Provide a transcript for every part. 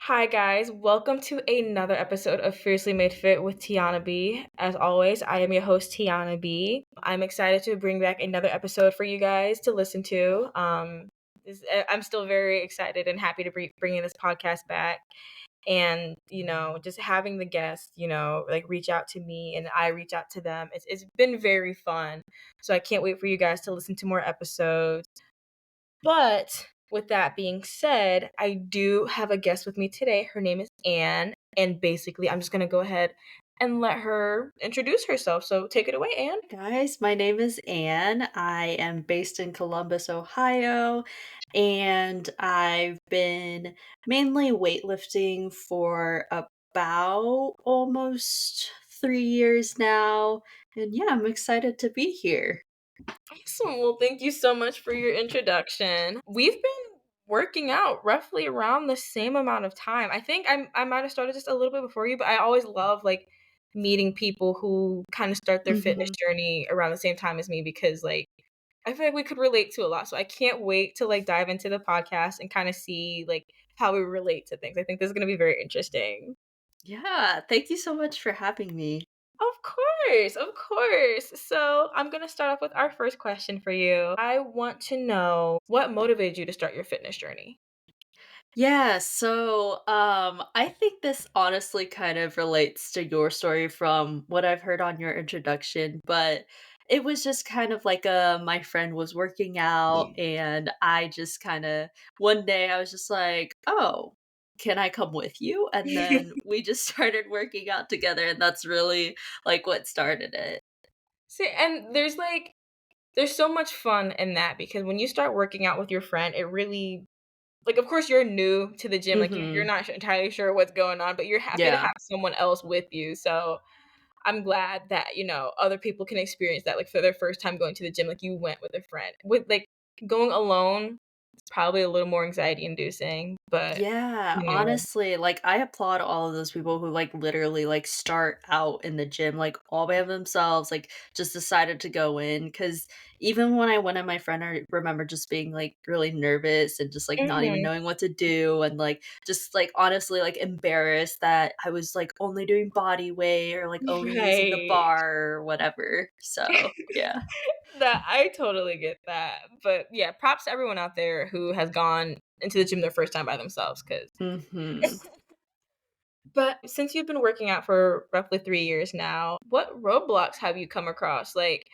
Hi, guys. Welcome to another episode of Fiercely Made Fit with Tiana B. As always, I am your host, Tiana B. I'm excited to bring back another episode for you guys to listen to. I'm still very excited and happy to be bringing this podcast back. And, just having the guests, like reach out to me and I reach out to them. It's been very fun. So I can't wait for you guys to listen to more episodes. But with that being said, I do have a guest with me today. Her name is Ann. And basically, I'm just going to go ahead and let her introduce herself. So take it away, Ann. Guys, my name is Anne. I am based in Columbus, Ohio, and I've been mainly weightlifting for about almost 3 years now. And yeah, I'm excited to be here. Awesome. Well, thank you so much for your introduction. We've been working out roughly around the same amount of time. I think I might have started just a little bit before you, but I always love like meeting people who kind of start their fitness hmm journey around the same time as me because like I feel like we could relate to a lot. So I can't wait to like dive into the podcast and kind of see like how we relate to things. I think this is going to be very interesting. Yeah, thank you so much for having me. Of course, of course. So I'm going to start off with our first question for you. I want to know what motivated you to start your fitness journey? Yeah, I think this honestly kind of relates to your story from what I've heard on your introduction, but it was just kind of like my friend was working out and I just kind of one day I was just like, "Oh, can I come with you?" And then we just started working out together and that's really like what started it. See, and there's so much fun in that because when you start working out with your friend, it really like of course you're new to the gym, like you're Mhm. not entirely sure what's going on, but you're happy to Yeah. have someone else with you. So I'm glad that, other people can experience that, like, for their first time going to the gym, like, you went with a friend. With, like, going alone, it's probably a little more anxiety inducing, but, Yeah, you know honestly, like I applaud all of those people who like literally like start out in the gym like all by themselves, like just decided to go in. Cause even when I went and my friend, I remember just being like really nervous and just like not even Mhm. knowing what to do and like just like honestly like embarrassed that I was like only doing body weight or like only using the Right. bar or whatever. So yeah. That I totally get that, but, yeah, props to everyone out there who has gone into the gym their first time by themselves, 'cause hmm but since you've been working out for roughly 3 years now, what roadblocks have you come across? Like,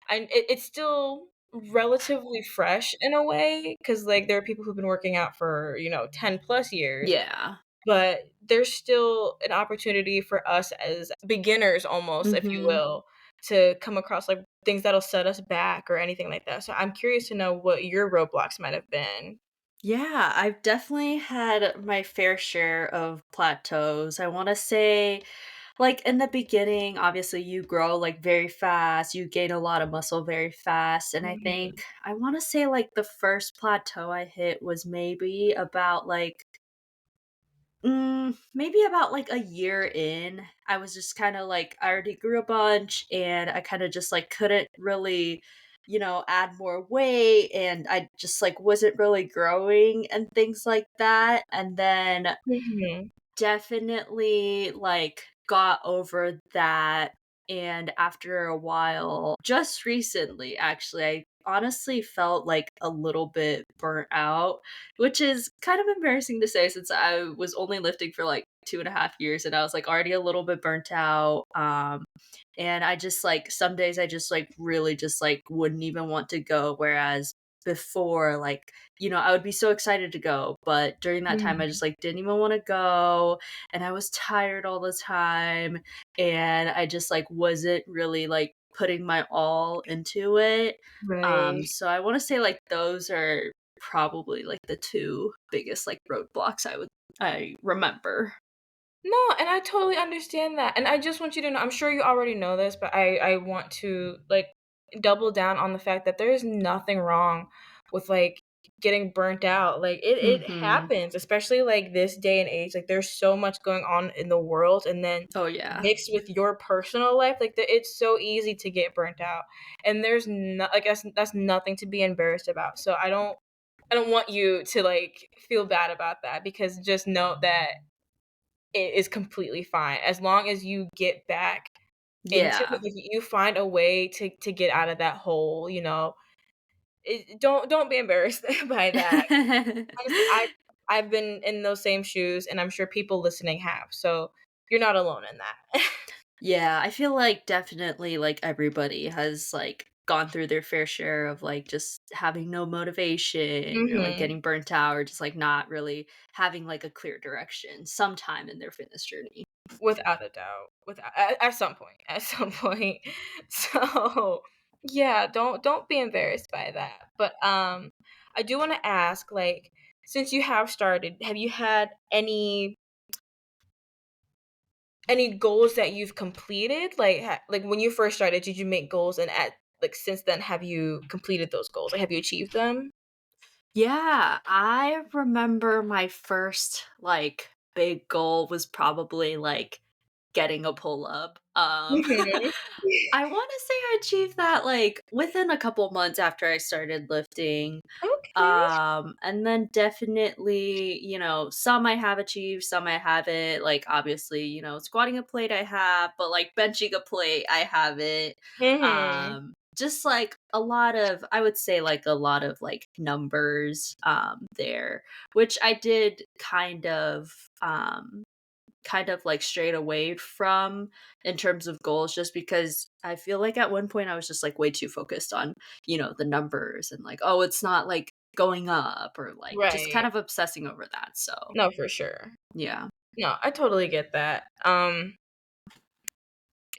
it's still relatively fresh in a way, because like, there are people who've been working out for, 10 plus years, Yeah. but there's still an opportunity for us as beginners almost, if you hmm will, to come across, like, things that'll set us back or anything like that. So I'm curious to know what your roadblocks might have been. Yeah, I've definitely had my fair share of plateaus. I want to say, like, in the beginning, obviously, you grow like very fast, you gain a lot of muscle very fast. And I Mhm. think I want to say, like, the first plateau I hit was maybe about maybe about like a year in. I was just kind of like, I already grew a bunch and I kind of just like couldn't really, add more weight and I just like wasn't really growing and things like that. And then Mhm. definitely, like, got over that, and after a while just recently, actually, I honestly felt, like, a little bit burnt out, which is kind of embarrassing to say since I was only lifting for, like, 2.5 years, and I was, like, already a little bit burnt out, and I just, like some days I just, like, really just, like, wouldn't even want to go, whereas before, like, I would be so excited to go, but during that time, I Mhm. just, like, didn't even wanna go, and I was tired all the time, and I just, like, wasn't really, like, putting my all into it. Right. So I wanna say, like, those are probably, like, the 2 biggest, like, roadblocks I remember. No, and I totally understand that, and I just want you to know I'm sure you already know this, but I want to, like, double down on the fact that there is nothing wrong with, like, getting burnt out, like, it Mhm. happens, especially, like, this day and age, like, there's so much going on in the world, and then Oh, yeah. mixed with your personal life, like, it's so easy to get burnt out, and there's no like, that's nothing to be embarrassed about, so I don't I don't want you to like feel bad about that because just know that it is completely fine as long as you get back into Yeah. if you find a way to get out of that hole, don't be embarrassed by that. Honestly, I've been in those same shoes, and I'm sure people listening have, so you're not alone in that. Yeah, I feel like definitely like everybody has like gone through their fair share of like just having no motivation or like Mhm. getting burnt out or just like not really having like a clear direction sometime in their fitness journey. Without a doubt, at some point, at some point. So, yeah, don't be embarrassed by that. But, I do wanna ask, like, since you have started, have you had any goals that you've completed? Like, when you first started, did you make goals, and since then, have you completed those goals? Like, have you achieved them? Yeah, I remember my first like big goal was probably like getting a pull up. Mhm. I want to say I achieved that like within a couple months after I started lifting. Okay. And then definitely, some I have achieved, some I haven't. Like obviously, squatting a plate I have, but like benching a plate I haven't. Mhm. Just like a lot of, I would say like a lot of like numbers there, which I did kind of like strayed away from in terms of goals just because I feel like at one point I was just like way too focused on, the numbers and like, oh, it's not like going up or like just kind Right. of obsessing over that. So, No, for sure. yeah. No, I totally get that.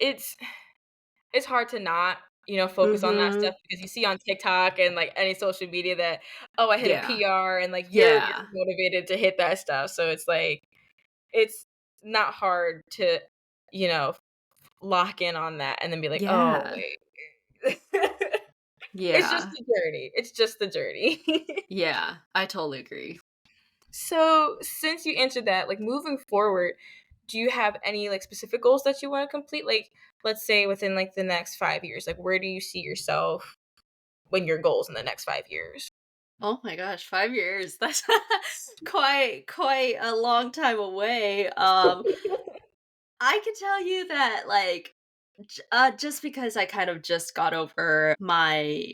It's it's hard to not, focus on that Mhm. stuff because you see on TikTok and, like, any social media that, "Oh, I hit a Yeah. PR," and, like, you're Yeah. motivated to hit that stuff, so it's like it's not hard to, you know, lock in on that and then be like, "Oh, Yeah. wait." It's just Yeah. the journey. It's just the journey. Yeah. I totally agree. So, since you answered that, like, moving forward, do you have any, like, specific goals that you wanna complete? Like, let's say within, like, the next 5 years, like, where do you see yourself when your goals in the next 5 years? Oh my gosh, 5 years. That's quite a long time away. I could tell you that, like, just because I kind of just got over my,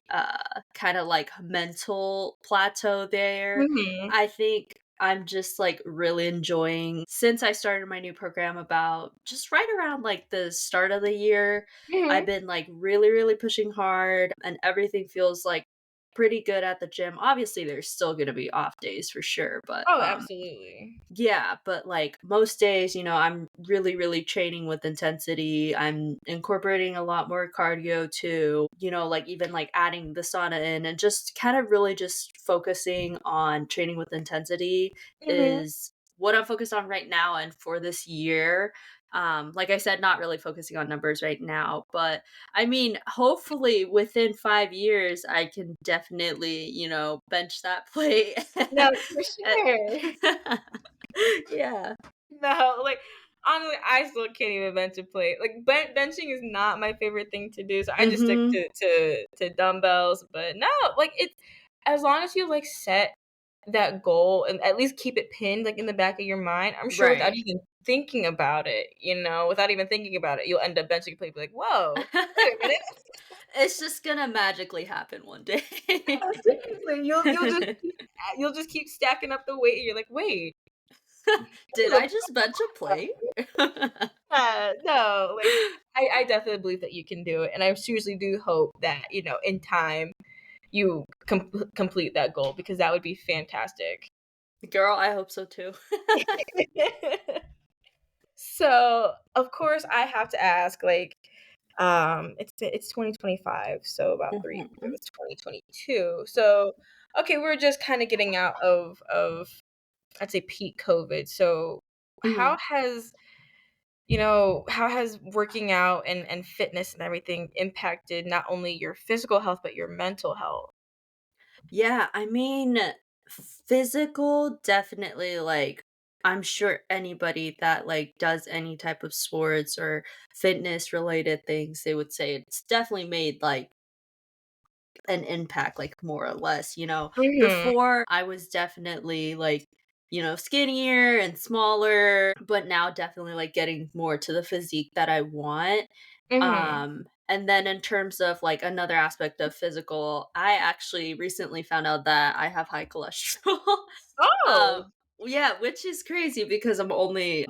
kinda, like, mental plateau there, Mhm, I think I'm just, like, really enjoying since I started my new program about just right around, like, the start of the year, I've mhm. been, like, really, really pushing hard, and everything feels, like, pretty good at the gym. Obviously, there's still gonna be off days for sure, but, Oh, absolutely. yeah, but like most days, I'm really, really training with intensity. I'm incorporating a lot more cardio too, like even like adding the sauna in and just kind of really just focusing on training with intensity Mhm. is what I'm focused on right now and for this year. Like I said, not really focusing on numbers right now, but I mean, hopefully within 5 years, I can definitely, bench that plate. No, for sure. Yeah. No, like, honestly, I still can't even bench a plate. Like, benching is not my favorite thing to do, so I just stick Mhm. to dumbbells, but no, like, as long as you, like, set that goal and at least keep it pinned, like, in the back of your mind, I'm sure without Right. even thinking about it, without even thinking about it, you'll end up benching a plate, be like, "Whoa, wait a minute." It's just gonna magically happen one day. Seriously, you'll just keep stacking up the weight, and you're like, "Wait, Did this is I just bench a plate? no, like, I definitely believe that you can do it, and I seriously do hope that, in time, you complete that goal because that would be fantastic. Girl, I hope so too. So, of course, I have to ask, like, it's 2025, so about 3 years ago, Mhm. it's 2022. So, okay, we're just kinda getting out of, I'd say, peak COVID. So, how Mhm. has how has working out and fitness and everything impacted not only your physical health, but your mental health? Yeah, I mean, physical definitely like I'm sure anybody that like does any type of sports or fitness related things, they would say it's definitely made like an impact, like, more or less, you know? Mhm. Before, I was definitely, like, skinnier and smaller, but now definitely, like, getting more to the physique that I want. Mhm. And then in terms of, like, another aspect of physical, I actually recently found out that I have high cholesterol. Um, Oh! yeah, which is crazy because I'm only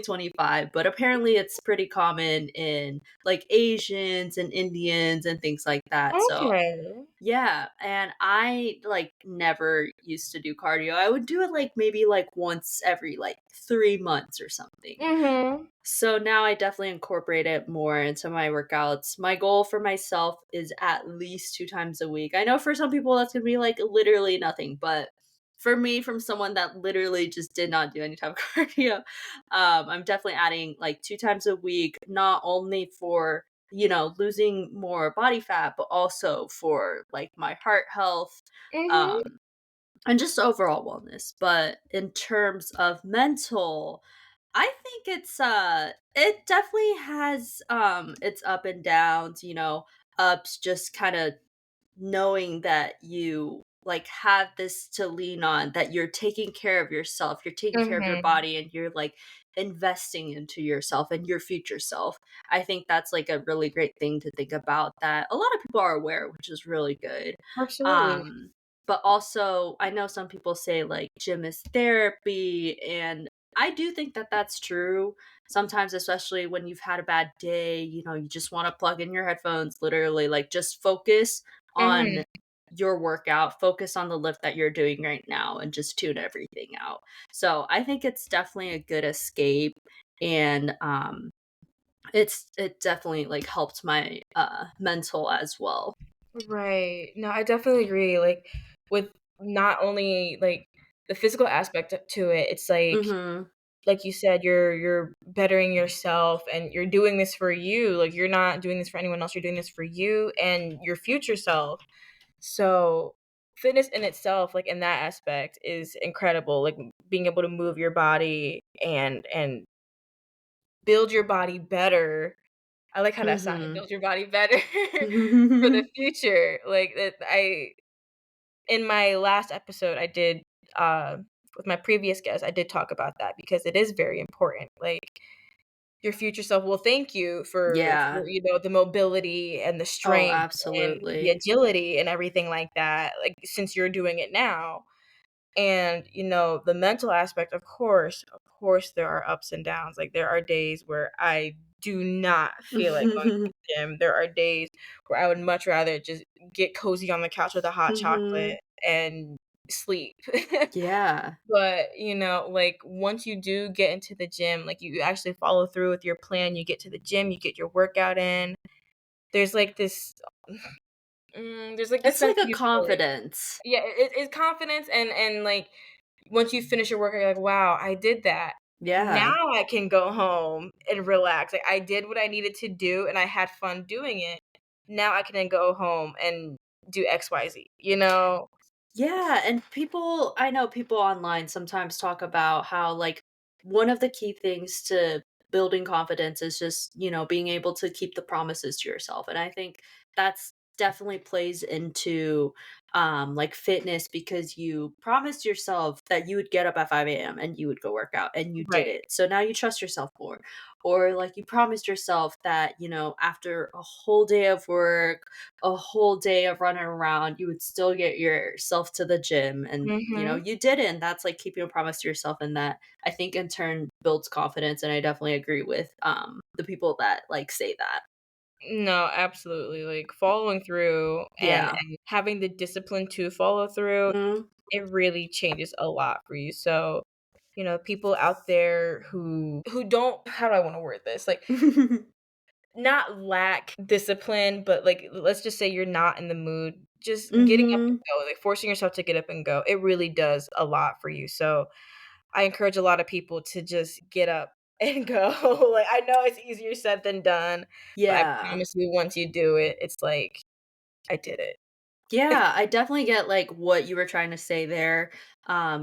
25, but apparently it's pretty common in, like, Asians and Indians and things like that, so Okay. yeah, and I, like, never used to do cardio. I would do it, like, maybe, like, once every, like, 3 months or something. Mhm. So now I definitely incorporate it more into my workouts. My goal for myself is at least 2 times a week. I know for some people that's gonna be, like, literally nothing, but for me, from someone that literally just did not do any type of cardio, I'm definitely adding, like, 2 times a week, not only for, losing more body fat, but also for, like, my heart health, Mhm. um, and just overall wellness. But in terms of mental, I think it definitely has its up and downs, ups just kind of knowing that you like have this to lean on, that you're taking care of yourself, you're taking care of your Mhm. body, and you're like investing into yourself and your future self. I think that's like a really great thing to think about that a lot of people are aware, which is really good. Absolutely. um but also I know some people say like gym is therapy, and I do think that that's true sometimes, especially when you've had a bad day. You just want to plug in your headphones, literally, like, just focus Mhm. on your workout, focus on the lift that you're doing right now, and just tune everything out. So I think it's definitely a good escape, and it definitely like helped my mental as well. Right. No, I definitely agree, like, with not only, like, the physical aspect to it, it's Mhm. like you said, you're bettering yourself and you're doing this for you, like, you're not doing this for anyone else, you're doing this for you and your future self. So, fitness in itself, like, in that aspect is incredible, like, being able to move your body and build your body better. I like how that sounded, Mhm. build your body better for the future, like, that I in my last episode, I did, uh with my previous guest, I did talk about that because it is very important, like, your future self will thank you for, Yeah. the mobility and the Oh, strength and the absolutely. agility and everything like that, like, since you're doing it now. And, the mental aspect, of course, there are ups and downs. Like, there are days where I do not feel like going to the gym. There are days where I would much rather just get cozy on the couch with a hot chocolate Mhm. and sleep. Yeah. But, like, once you do get into the gym, like, you actually follow through with your plan, you get to the gym, you get your workout in. There's, like, this there's, like, this It's sense like of a euphoria. confidence. Yeah, it's confidence and, like, once you finish your workout, you're like, "Wow, I did that. Yeah. Now I can go home and relax. Like, I did what I needed to do, and I had fun doing it. Now I can then go home and do XYZ," you know? Yeah, and I know people online sometimes talk about how, like, one of the key things to building confidence is just, being able to keep the promises to yourself. And I think that's definitely plays into like fitness, because you promised yourself that you would get up at 5 a.m. and you would go work out, and you did Right. it. So now you trust yourself more. Or like you promised yourself that, after a whole day of work, a whole day of running around, you would still get yourself to the gym, and Mhm. you didn't. That's like keeping a promise to yourself, and that I think in turn builds confidence. And I definitely agree with the people that like say that. No, absolutely, like, following through Yeah. and having the discipline to follow through, Mm. it really changes a lot for you. So, people out there who don't how do I wanna word this? Like, not lack discipline, but, like, let's just say you're not in the mood, just getting up and Mhm. go, like, forcing yourself to get up and go, it really does a lot for you, so I encourage a lot of people to just get up and go, like, I know it's easier said than done, but I Yeah. promise you once you do it, it's like, "I did it." Yeah, I definitely get like what you were trying to say there.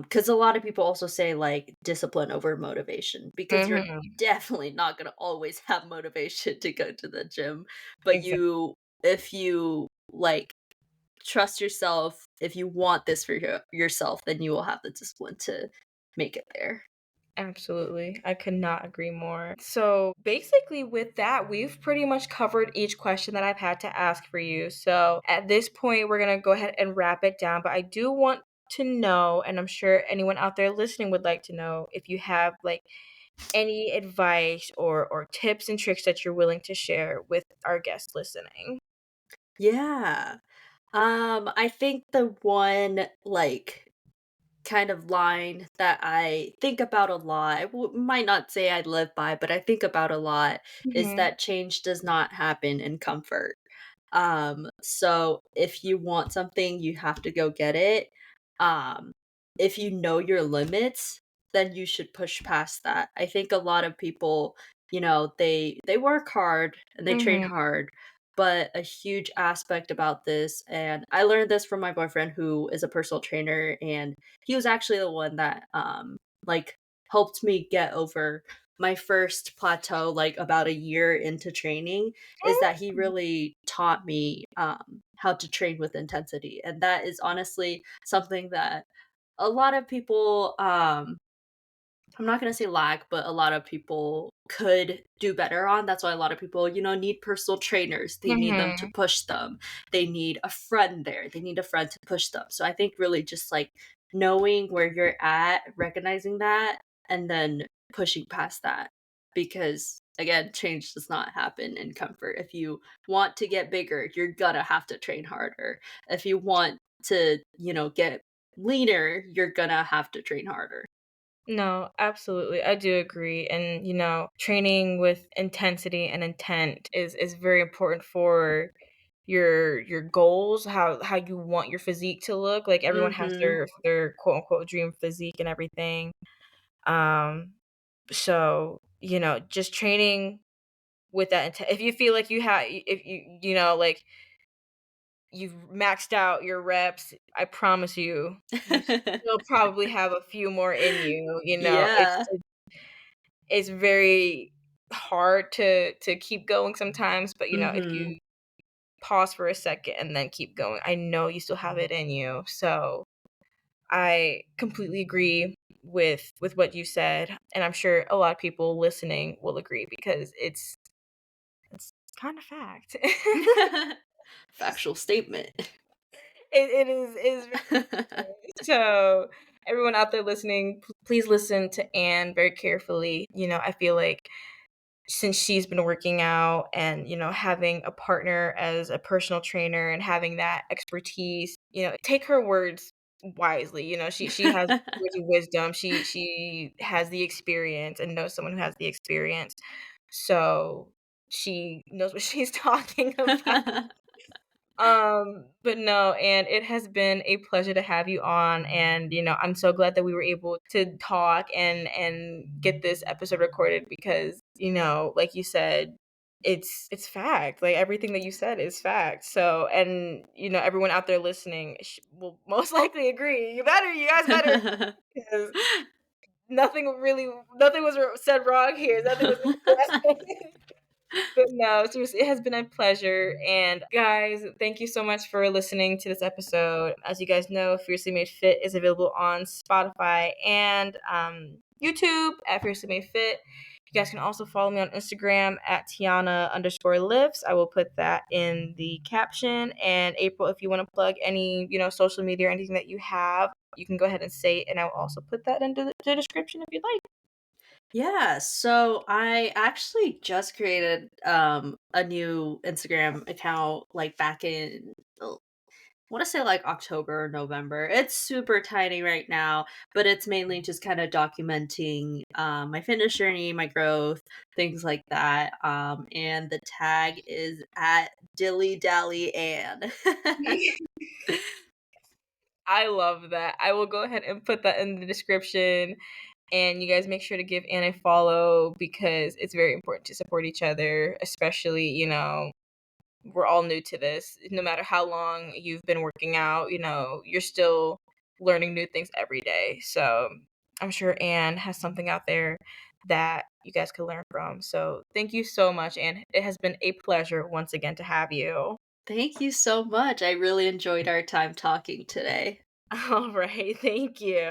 Cuz a lot of people also say like discipline over motivation, because you're Mhm. definitely not going to always have motivation to go to the gym, but Exactly. if you like trust yourself. If you want this for yourself, then you will have the discipline to make it there. Absolutely. I could not agree more. So, basically, with that, we've pretty much covered each question that I've had to ask for you. So, at this point, we're going to go ahead and wrap it down. But I do want to know, and I'm sure anyone out there listening would like to know, if you have like any advice or tips and tricks that you're willing to share with our guests listening. Yeah. I think the one, like, kind of line that I think about a lot, might not say I live by, but I think about a lot, is Mhm. that change does not happen in comfort. So if you want something, you have to go get it. Um, if you know your limits, then you should push past that. I think a lot of people, they work hard and they train Mhm. hard, but a huge aspect about this, and I learned this from my boyfriend who is a personal trainer, and he was actually the one that like helped me get over my first plateau like about a year into training, is that he really taught me how to train with intensity. And that is honestly something that a lot of people, I'm not gonna say lack, but a lot of people could do better on. That's why a lot of people, need personal trainers. They need them to Mhm. push them. They need a friend there. They need a friend to push them. So I think really just like knowing where you're at, recognizing that, and then pushing past that. Because again, change does not happen in comfort. If you want to get bigger, you're gonna have to train harder. If you want to, get leaner, you're gonna have to train harder. No, absolutely. I do agree. And, training with intensity and intent is very important for your goals, how you want your physique to look. Like everyone has Mhm. their quote unquote dream physique and everything. Um so, just training with that intent. If you feel like if like you've maxed out your reps, I promise you still probably have a few more in you, Yeah. it's very hard to keep going sometimes, but, if Mhm. you pause for a second and then keep going, I know you still have it in you. So, I completely agree with what you said, and I'm sure a lot of people listening will agree because it's kinda fact. Factual statement. It is very so, everyone out there listening, please listen to Anne very carefully. I feel like since she's been working out and, having a partner as a personal trainer and having that expertise, take her words wisely. She has words of wisdom. She has the experience and knows someone who has the experience. So she knows what she's talking about. But no, and it has been a pleasure to have you on, and, I'm so glad that we were able to talk and get this episode recorded because, like you said, it's fact. Like, everything that you said is fact. So and, everyone out there listening will most likely agree. You guys better because nothing was said wrong here. Nothing was incorrect. But no, seriously, it has been a pleasure. And guys, thank you so much for listening to this episode. As you guys know, Fiercely Made Fit is available on Spotify and YouTube at Fiercely Made Fit. You guys can also follow me on Instagram at Tiana_lifts. I will put that in the caption. And April, if you want to plug any, social media or anything that you have, you can go ahead and say it, and I will also put that into the description if you'd like. Yeah, so I actually just created a new Instagram account like back in I want to say like October or November. It's super tiny right now, but it's mainly just kind of documenting my fitness journey, my growth, things like that. And the tag is at Dilly Dally Ann. I love that. I will go ahead and put that in the description. And you guys make sure to give Anna a follow because it's very important to support each other, especially, we're all new to this. No matter how long you've been working out, you're still learning new things every day. So I'm sure Anne has something out there that you guys could learn from. So thank you so much, Anne. It has been a pleasure once again to have you. Thank you so much. I really enjoyed our time talking today. All right, thank you.